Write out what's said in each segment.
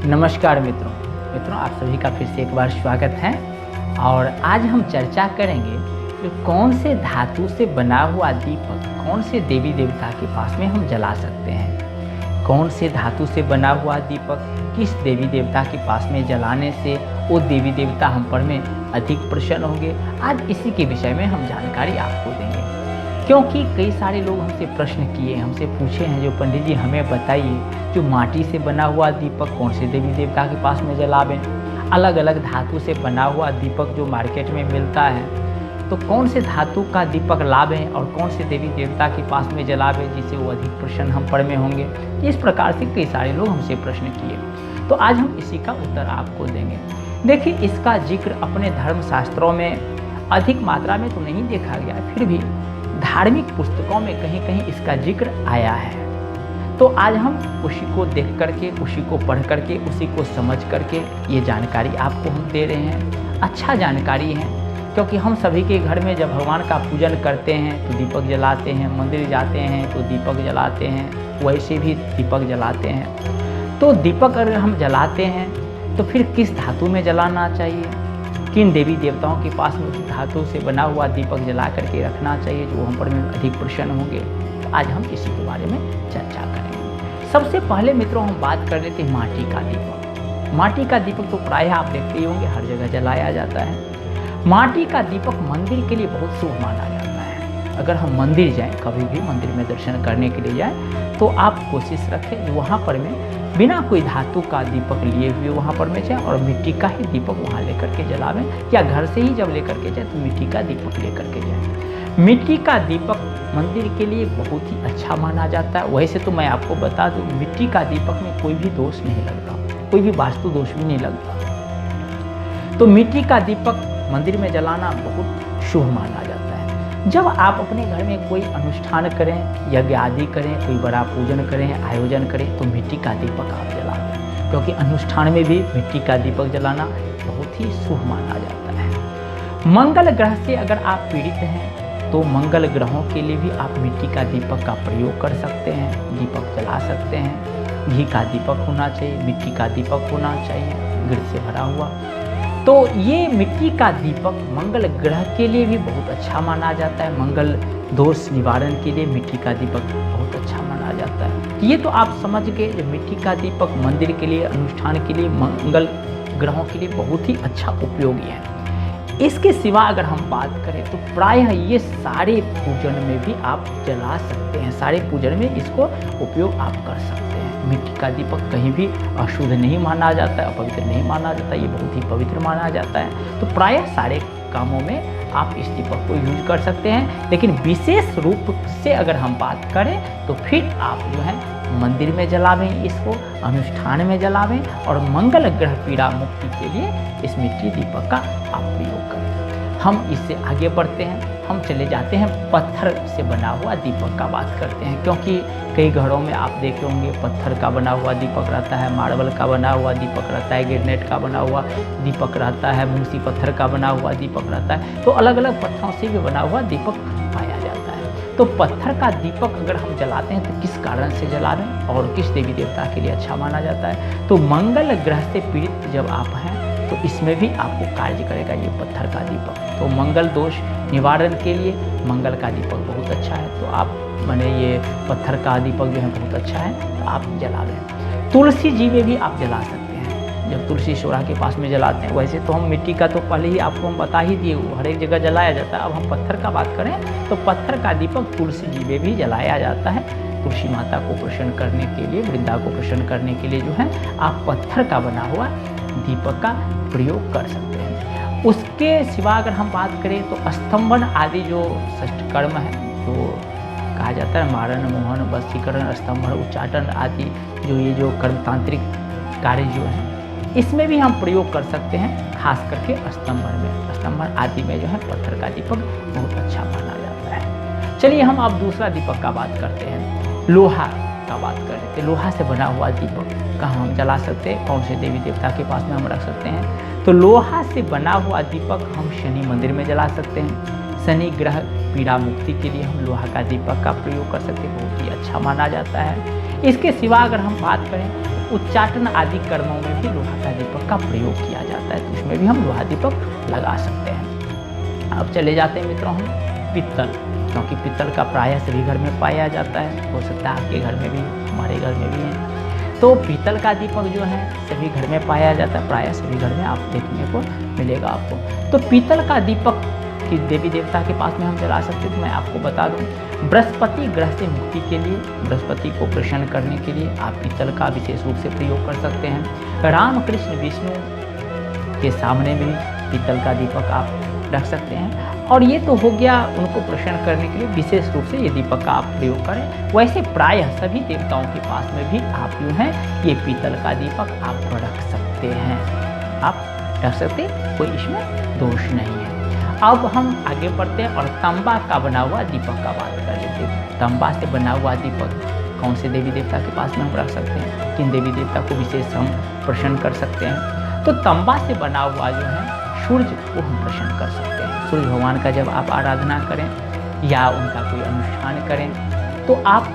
नमस्कार मित्रों। आप सभी का फिर से एक बार स्वागत है। और आज हम चर्चा करेंगे कि कौन से धातु से बना हुआ दीपक कौन से देवी देवता के पास में हम जला सकते हैं। कौन से धातु से बना हुआ दीपक किस देवी देवता के पास में जलाने से वो देवी देवता हम पर में अधिक प्रसन्न होंगे। आज इसी के विषय में हम जानकारी आपको देंगे, क्योंकि कई सारे लोग हमसे प्रश्न किए, हमसे पूछे हैं जो पंडित जी हमें बताइए जो माटी से बना हुआ दीपक कौन से देवी देवता के पास में जलावें। अलग अलग धातु से बना हुआ दीपक जो मार्केट में मिलता है, तो कौन से धातु का दीपक लावें और कौन से देवी देवता के पास में जलावें जिससे वो अधिक प्रसन्न हम पर में होंगे। इस प्रकार से कई सारे लोग हमसे प्रश्न किए, तो आज हम इसी का उत्तर आपको देंगे। देखिए, इसका जिक्र अपने धर्मशास्त्रों में अधिक मात्रा में तो नहीं देखा गया, फिर भी धार्मिक पुस्तकों में कहीं कहीं इसका जिक्र आया है। तो आज हम उसी को देख करके, उसी को पढ़ करके, उसी को समझ करके ये जानकारी आपको हम दे रहे हैं। अच्छा जानकारी है, क्योंकि हम सभी के घर में जब भगवान का पूजन करते हैं तो दीपक जलाते हैं, मंदिर जाते हैं तो दीपक जलाते हैं, वैसे भी दीपक जलाते हैं। तो दीपक अगर हम जलाते हैं तो फिर किस धातु में जलाना चाहिए, किन देवी देवताओं के पास में उस धातु से बना हुआ दीपक जला करके रखना चाहिए जो हम पर में अधिक प्रसन्न होंगे। तो आज हम इसी के बारे में चर्चा करेंगे। सबसे पहले मित्रों हम बात कर लेते हैं माटी का दीपक। माटी का दीपक तो प्रायः आप देखते ही होंगे हर जगह जलाया जाता है। माटी का दीपक मंदिर के लिए बहुत शुभ माना जाता है। अगर हम मंदिर जाएं, कभी भी मंदिर में दर्शन करने के लिए जाएं, तो आप कोशिश रखें वहाँ पर में बिना कोई धातु का दीपक लिए हुए वहाँ पर में जाए और मिट्टी का ही दीपक वहाँ लेकर के जलावें, या घर से ही जब लेकर के जाए तो मिट्टी का दीपक लेकर के जाए। मिट्टी का दीपक मंदिर के लिए बहुत ही अच्छा माना जाता है। वैसे तो मैं आपको बता दूं, मिट्टी का दीपक में कोई भी दोष नहीं लगता, कोई भी वास्तु दोष भी नहीं लगता। तो मिट्टी का दीपक मंदिर में जलाना बहुत शुभ माना जाता है। जब आप अपने घर में कोई अनुष्ठान करें, यज्ञ आदि करें, कोई बड़ा पूजन करें, आयोजन करें, तो मिट्टी का दीपक आप जलाएं, क्योंकि अनुष्ठान में भी मिट्टी का दीपक जलाना बहुत ही शुभ माना जाता है। मंगल ग्रह से अगर आप पीड़ित हैं तो मंगल ग्रहों के लिए भी आप मिट्टी का दीपक का प्रयोग कर सकते हैं, दीपक जला सकते हैं। घी का दीपक होना चाहिए, मिट्टी का दीपक होना चाहिए, घृत से भरा हुआ। तो ये मिट्टी का दीपक मंगल ग्रह के लिए भी बहुत अच्छा माना जाता है। मंगल दोष निवारण के लिए मिट्टी का दीपक बहुत अच्छा माना जाता है। ये तो आप समझ गए, जो मिट्टी का दीपक मंदिर के लिए, अनुष्ठान के लिए, मंगल ग्रहों के लिए बहुत ही अच्छा उपयोगी है। इसके सिवा अगर हम बात करें तो प्रायः ये सारे पूजन में भी आप जला सकते हैं, सारे पूजन में इसको उपयोग आप कर सकते हैं। मिट्टी का दीपक कहीं भी अशुद्ध नहीं माना जाता है, अपवित्र नहीं माना जाता, ये बहुत ही पवित्र माना जाता है। तो प्रायः सारे कामों में आप इस दीपक को यूज कर सकते हैं। लेकिन विशेष रूप से अगर हम बात करें तो फिर आप जो है मंदिर में जलावें, इसको अनुष्ठान में जलावें, और मंगल ग्रह पीड़ा मुक्ति के लिए इस मिट्टी दीपक का आप प्रयोग करें। हम इससे आगे बढ़ते हैं, हम चले जाते हैं पत्थर से बना हुआ दीपक का बात करते हैं, क्योंकि कई घरों में आप देखे होंगे पत्थर का बना हुआ दीपक रहता है, मार्बल का बना हुआ दीपक रहता है, ग्रेनाइट का बना हुआ दीपक रहता है, मूसी पत्थर का बना हुआ दीपक रहता है। तो अलग अलग पत्थरों से भी बना हुआ दीपक पाया जाता है। तो पत्थर का दीपक अगर हम जलाते हैं तो किस कारण से जलावें और किस देवी देवता के लिए अच्छा माना जाता है। तो मंगल ग्रह से पीड़ित जब आप हैं तो इसमें भी आपको कार्य करेगा ये पत्थर का दीपक। तो मंगल दोष निवारण के लिए मंगल का दीपक बहुत अच्छा है। तो आप माने ये पत्थर का दीपक जो है बहुत अच्छा है, तो आप जला लें। तुलसी जी में भी आप जला सकते हैं, जब तुलसी सोरा के पास में जलाते हैं। वैसे तो हम मिट्टी का तो पहले ही आपको हम बता ही दिए, हर एक जगह जलाया जाता है। अब हम पत्थर का बात करें तो पत्थर का दीपक तुलसी जी में भी जलाया जाता है। तुलसी माता को प्रसन्न करने के लिए, वृंदा को प्रसन्न करने के लिए जो है आप पत्थर का बना हुआ दीपक का प्रयोग कर सकते हैं। उसके सिवा अगर हम बात करें तो स्तंभन आदि जो षष्ठ कर्म है, जो कहा जाता है मारण, मोहन, वशीकरण, स्तंभन, उच्चाटन आदि जो ये जो कर्मतांत्रिक कार्य जो है, इसमें भी हम प्रयोग कर सकते हैं। खास करके स्तंभन में, स्तंभन आदि में जो है पत्थर का दीपक बहुत अच्छा माना जाता है। चलिए हम अब दूसरा दीपक का बात करते हैं, लोहा का बात कर रहे थे। लोहा से बना हुआ दीपक कहाँ हम जला सकते हैं, कौन से देवी देवता के पास में हम रख सकते हैं। तो लोहा से बना हुआ दीपक हम शनि मंदिर में जला सकते हैं। शनि ग्रह पीड़ा मुक्ति के लिए हम लोहा का दीपक का प्रयोग कर सकते हैं, बहुत ही अच्छा माना जाता है। इसके सिवा अगर हम बात करें उच्चाटन आदि कर्मों में भी लोहा का दीपक का प्रयोग किया जाता है, तो उसमें भी हम लोहा दीपक लगा सकते हैं। अब चले जाते हैं मित्रों हम पित्तल, क्योंकि पित्तल का प्रायः सभी घर में पाया जाता है, हो सकता है आपके घर में भी, हमारे घर में भी है। तो पीतल का दीपक जो है सभी घर में पाया जाता है, प्रायः सभी घर में आप देखने को मिलेगा आपको। तो पीतल का दीपक कि देवी देवता के पास में हम जला सकते हैं, तो मैं आपको बता दूं बृहस्पति ग्रह से मुक्ति के लिए, बृहस्पति को प्रसन्न करने के लिए आप पीतल का विशेष रूप से प्रयोग कर सकते हैं। राम कृष्ण विष्णु के सामने भी पीतल का दीपक आप रख सकते हैं। और ये तो हो गया उनको प्रसन्न करने के लिए विशेष रूप से ये दीपक का आप प्रयोग करें। वैसे प्रायः सभी देवताओं के पास में भी आप जो है ये पीतल का दीपक आप रख सकते हैं, आप रख सकते, कोई इसमें दोष नहीं है। अब हम आगे बढ़ते हैं और तांबा का बना हुआ दीपक का बात कर लेते हैं। तांबा से बना हुआ दीपक कौन से देवी देवता के पास में हम रख सकते हैं, किन देवी देवता को विशेष हम प्रसन्न कर सकते हैं। तो तांबा से बना हुआ जो है सूर्य को हम प्रसन्न कर सकते हैं। सूर्य भगवान का जब आप आराधना करें या उनका कोई अनुष्ठान करें तो आप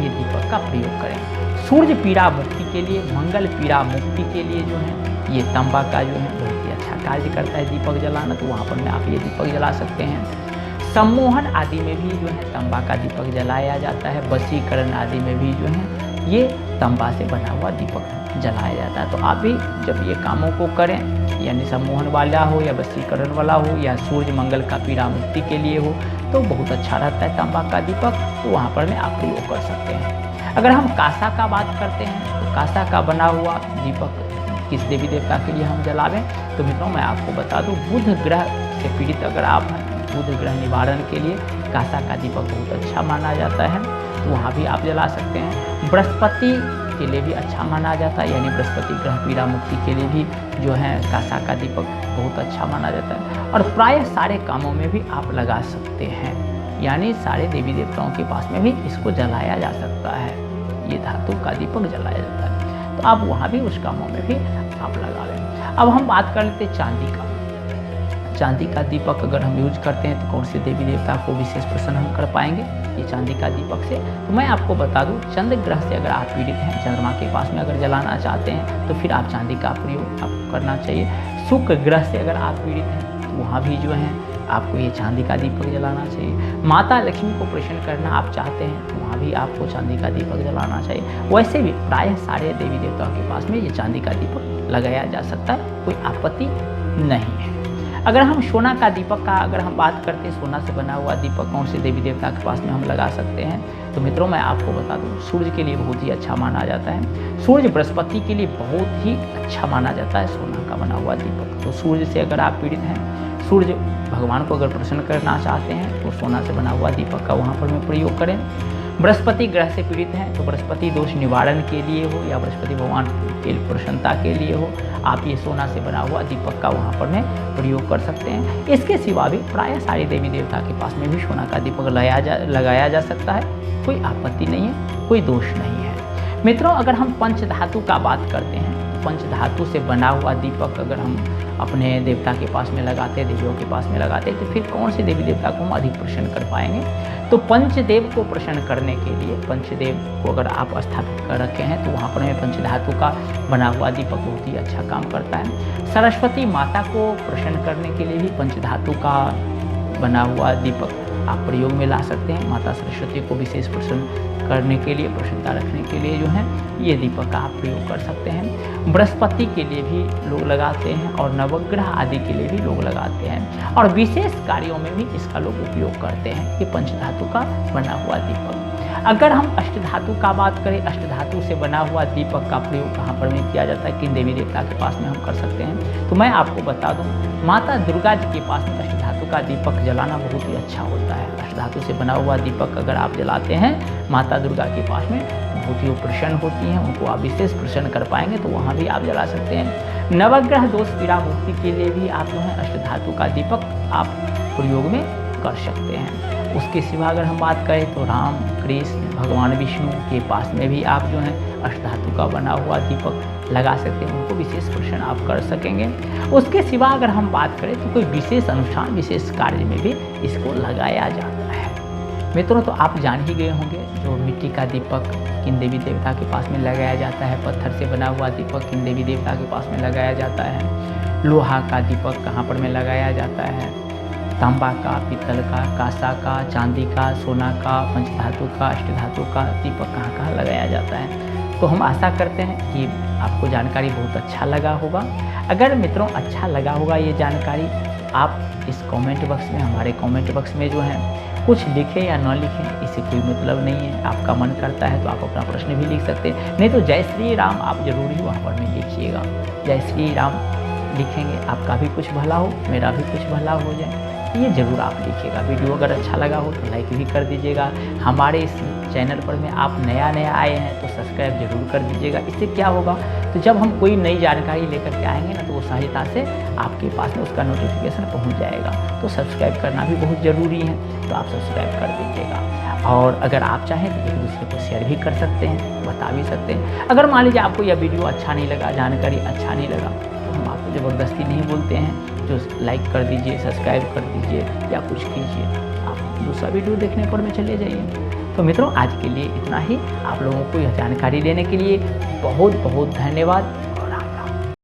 ये दीपक का प्रयोग करें। सूर्य पीड़ा मुक्ति के लिए, मंगल पीड़ा मुक्ति के लिए जो है ये तांबा का जो है बहुत ही अच्छा कार्य करता है दीपक जलाना, तो वहाँ पर में आप ये दीपक जला सकते हैं। सम्मोहन आदि में भी जो है तांबा का दीपक जलाया जाता है, वशीकरण आदि में भी जो है ये तांबा से बना हुआ दीपक जलाया जाता है। तो आप भी जब ये कामों को करें, यानी सम्मोहन वाला हो या वशीकरण वाला हो या सूर्य मंगल का पीड़ा मुक्ति के लिए हो, तो बहुत अच्छा रहता है तांबा का दीपक, तो वहाँ पर में आप प्रयोग कर सकते हैं। अगर हम कांसा का बात करते हैं तो कांसा का बना हुआ दीपक किस देवी देवता के लिए हम जलावें, तो मित्रों मैं आपको बता दूं बुध ग्रह से पीड़ित अगर आप हैं, बुध ग्रह निवारण के लिए कांसा का दीपक बहुत अच्छा माना जाता है, तो वहाँ भी आप जला सकते हैं। बृहस्पति के लिए भी अच्छा माना जाता है, यानी बृहस्पति ग्रह पीड़ा मुक्ति के लिए भी जो है कांसा का दीपक बहुत अच्छा माना जाता है। और प्रायः सारे कामों में भी आप लगा सकते हैं, यानी सारे देवी देवताओं के पास में भी इसको जलाया जा सकता है, ये धातु का दीपक जलाया जाता है, तो आप वहाँ भी उस कामों में भी आप लगा लें। अब हम बात कर लेते हैं चांदी का। चांदी का दीपक अगर हम यूज करते हैं तो कौन से देवी देवता को विशेष प्रसन्न हम कर पाएंगे ये चांदी का दीपक से, तो मैं आपको बता दूं चंद्र ग्रह से अगर आप पीड़ित हैं, चंद्रमा के पास में अगर जलाना चाहते हैं तो फिर आप चांदी का प्रयोग आपको करना चाहिए। शुक्र ग्रह से अगर आप पीड़ित हैं तो वहाँ भी जो है आपको ये चांदी का दीपक जलाना चाहिए। माता लक्ष्मी को प्रसन्न करना आप चाहते हैं तो वहाँ भी आपको चांदी का दीपक जलाना चाहिए। वैसे भी प्रायः सारे देवी देवताओं के पास में ये चांदी का दीपक लगाया जा सकता है, कोई आपत्ति नहीं है। अगर हम सोना का दीपक का अगर हम बात करते हैं, सोना से बना हुआ दीपक कौन से देवी देवता के पास में हम लगा सकते हैं, तो मित्रों मैं आपको बता दूं सूर्य के लिए बहुत ही अच्छा माना जाता है। सूर्य बृहस्पति के लिए बहुत ही अच्छा माना जाता है सोना का बना हुआ दीपक। तो सूर्य से अगर आप पीड़ित हैं, सूर्य भगवान को अगर प्रसन्न करना चाहते हैं तो सोना से बना हुआ दीपक का वहाँ पर में प्रयोग करें। बृहस्पति ग्रह से पीड़ित हैं तो बृहस्पति दोष निवारण के लिए हो या बृहस्पति भगवान के प्रसन्नता के लिए हो, आप ये सोना से बना हुआ दीपक का वहाँ पर में प्रयोग कर सकते हैं। इसके सिवा भी प्रायः सारे देवी देवता के पास में भी सोना का दीपक लगाया जा सकता है, कोई आपत्ति नहीं है, कोई दोष नहीं है। मित्रों अगर हम पंचधातु का बात करते हैं, पंचधातु से बना हुआ दीपक अगर हम अपने देवता के पास में लगाते, देवियों के पास में लगाते, तो फिर कौन से देवी देवता को हम अधिक प्रसन्न कर पाएंगे। तो पंचदेव को प्रसन्न करने के लिए पंचदेव को अगर आप स्थापित कर रखे हैं तो वहाँ पर हमें पंचधातु का बना हुआ दीपक बहुत ही अच्छा काम करता है। सरस्वती माता को प्रसन्न करने के लिए भी पंचधातु का बना हुआ दीपक आप प्रयोग में ला सकते हैं। माता सरस्वती को विशेष प्रसन्न करने के लिए, प्रसन्नता रखने के लिए जो है ये दीपक का आप प्रयोग कर सकते हैं। बृहस्पति के लिए भी लोग लगाते हैं और नवग्रह आदि के लिए भी लोग लगाते हैं और विशेष कार्यों में भी इसका लोग उपयोग करते हैं, ये पंचधातु का बना हुआ दीपक। अगर हम अष्टधातु का बात करें, अष्टधातु से बना हुआ दीपक का प्रयोग कहाँ पर में किया जाता है, किन देवी देवता के पास में हम कर सकते हैं, तो मैं आपको बता दूं माता दुर्गा जी के पास में अष्टधातु का दीपक जलाना बहुत ही अच्छा होता है। अष्टधातु से बना हुआ दीपक अगर आप जलाते हैं माता दुर्गा के पास में बहुत ही प्रसन्न होती हैं, उनको आप विशेष प्रसन्न कर पाएंगे, तो वहाँ भी आप जला सकते हैं। नवग्रह दोष पीड़ा मुक्ति के लिए भी आप जो है अष्टधातु का दीपक आप प्रयोग में कर सकते हैं। उसके सिवा अगर हम बात करें तो राम कृष्ण भगवान विष्णु के पास में भी आप जो है अष्टधातु का बना हुआ दीपक लगा सकते हैं, उनको विशेष प्रसन्न आप कर सकेंगे। उसके सिवा अगर हम बात करें तो कोई विशेष अनुष्ठान विशेष कार्य में भी इसको लगाया जाता है। मित्रों तो आप जान ही गए होंगे तो मिट्टी का दीपक किन देवी देवता के पास में लगाया जाता है, पत्थर से बना हुआ दीपक किन देवी देवता के पास में लगाया जाता है, लोहा का दीपक कहाँ पर में लगाया जाता है, तांबा का, पीतल का, कांसा का, चांदी का, सोना का, पंचधातु का, अष्टधातु का दीपक कहाँ कहाँ लगाया जाता है। तो हम आशा करते हैं कि आपको जानकारी बहुत अच्छा लगा होगा। अगर मित्रों अच्छा लगा होगा ये जानकारी, आप इस कमेंट बॉक्स में, हमारे कमेंट बॉक्स में जो है कुछ लिखें या ना लिखें, इससे कोई मतलब नहीं है। आपका मन करता है तो आप अपना प्रश्न भी लिख सकते हैं, नहीं तो जय श्री राम आप जरूर ही वहाँ पर में लिखिएगा। जय श्री राम लिखेंगे, आपका भी कुछ भला हो, मेरा भी कुछ भला हो जाए, ये ज़रूर आप लिखिएगा। वीडियो अगर अच्छा लगा हो तो लाइक भी कर दीजिएगा। हमारे इस चैनल पर में आप नया आए हैं तो सब्सक्राइब जरूर कर दीजिएगा। इससे क्या होगा, तो जब हम कोई नई जानकारी लेकर के आएंगे ना, तो वो सहजता से आपके पास में उसका नोटिफिकेशन पहुंच जाएगा। तो सब्सक्राइब करना भी बहुत ज़रूरी है, तो आप सब्सक्राइब कर दीजिएगा। और अगर आप चाहें तो एक दूसरे को शेयर भी कर सकते हैं, बता भी सकते हैं। अगर मान लीजिए आपको यह वीडियो अच्छा नहीं लगा, जानकारी अच्छा नहीं लगा, तो हम आपको ज़बरदस्ती नहीं बोलते हैं जो लाइक कर दीजिए, सब्सक्राइब कर दीजिए या कुछ कीजिए, आप दूसरा वीडियो देखने पर में चले जाइए। तो मित्रों आज के लिए इतना ही। आप लोगों को यह जानकारी देने के लिए बहुत बहुत धन्यवाद।